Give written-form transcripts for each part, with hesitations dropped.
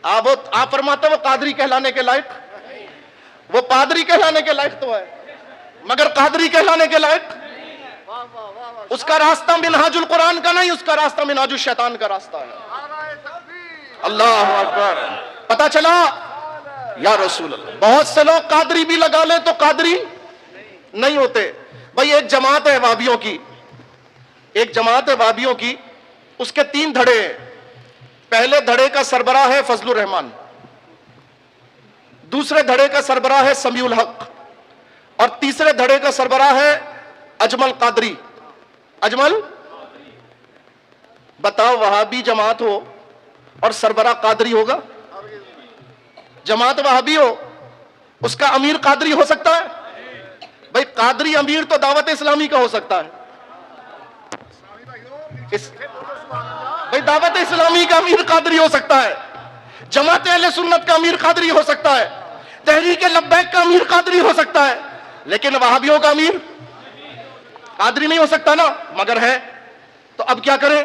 آپ فرماتے وہ قادری کہلانے کے لائق، وہ پادری کہلانے کے لائق تو ہے مگر قادری کہلانے کے لائق، اس کا راستہ منہاج القرآن کا نہیں، اس کا راستہ منہاج الشیطان کا راستہ ہے۔ اللہ اکبر۔ پتہ چلا یا رسول اللہ، بہت سے لوگ قادری بھی لگا لیں تو قادری نہیں ہوتے۔ بھئی ایک جماعت ہے وہابیوں کی، ایک جماعت ہے وہابیوں کی، اس کے 3 دھڑے ہیں۔ پہلے دھڑے کا سربراہ ہے فضل الرحمان، دوسرے دھڑے کا سربراہ ہے سمیع الحق، اور تیسرے دھڑے کا سربراہ ہے اجمل قادری۔ اجمل، بتاؤ وہابی جماعت ہو اور سربراہ قادری ہوگا؟ جماعت وہابی ہو، اس کا امیر قادری ہو سکتا ہے؟ بھئی قادری امیر تو دعوت اسلامی کا ہو سکتا ہے، بھئی دعوت اسلامی کا امیر قادری ہو سکتا ہے، جماعت اہل سنت کا امیر قادری ہو سکتا ہے، تحریک لبیک کا امیر قادری ہو سکتا ہے، لیکن وہابیوں کا امیر قادری نہیں ہو سکتا نا، مگر ہے۔ تو اب کیا کریں؟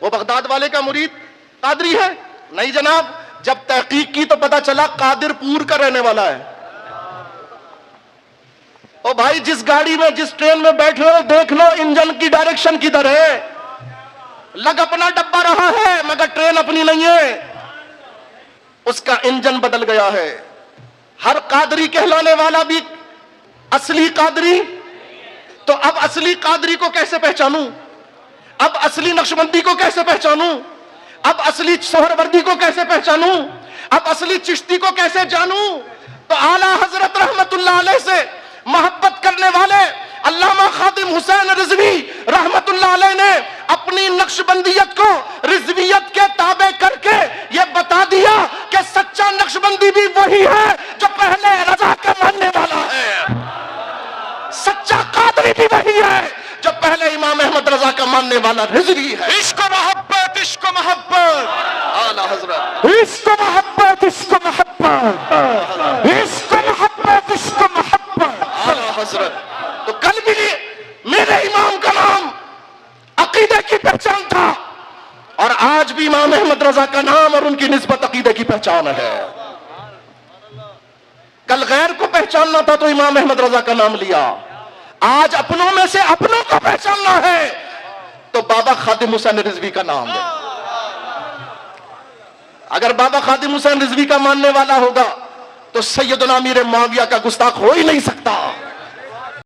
وہ بغداد والے کا مرید قادری ہے؟ نہیں جناب، جب تحقیق کی تو پتا چلا قادر پور کا رہنے والا ہے۔ او بھائی، جس گاڑی میں جس ٹرین میں بیٹھے ہو دیکھ لو انجن کی ڈائریکشن کدھر ہے، لگ اپنا ڈبہ رہا ہے مگر ٹرین اپنی نہیں ہے، اس کا انجن بدل گیا ہے۔ ہر قادری کہلانے والا بھی اصلی قادری، تو اب اصلی قادری کو کیسے پہچانوں؟ اب اصلی نقشبندی کو کیسے پہچانوں؟ اب اصلی سہروردی کو کیسے پہچانوں؟ اب اصلی چشتی کو کیسے جانوں؟ تو اعلیٰ حضرت رحمت اللہ علیہ سے محبت کرنے والے علامہ خادم حسین رضوی رحمت اللہ علیہ نے اپنی نقشبندیت کو رضویت کے تابع کر کے یہ بتا دیا کہ سچا نقشبندی بھی وہی ہے جو پہلے رضا کا ماننے والا ہے، سچا قادری بھی وہی ہے جو پہلے امام احمد رضا کا ماننے والا رضوی ہے۔ عشق و محبت، عشق و محبت، اعلیٰ حضرت، عشق و محبت، عشق و محبت، عشق و محبت، عشق و محبت، اعلیٰ حضرت۔ تو کل بھی میرے امام کا نام عقیدے کی پہچان تھا، اور آج بھی امام احمد رضا کا نام اور ان کی نسبت عقیدے کی پہچان ہے۔ کل غیر کو پہچاننا تھا تو امام احمد رضا کا نام لیا، آج اپنوں میں سے اپنوں کو پہچاننا ہے تو بابا خادم حسین رضوی کا نام ہے۔ اگر بابا خادم حسین رضوی کا ماننے والا ہوگا تو سیدنا امیر معاویہ کا گستاخ ہو ہی نہیں سکتا۔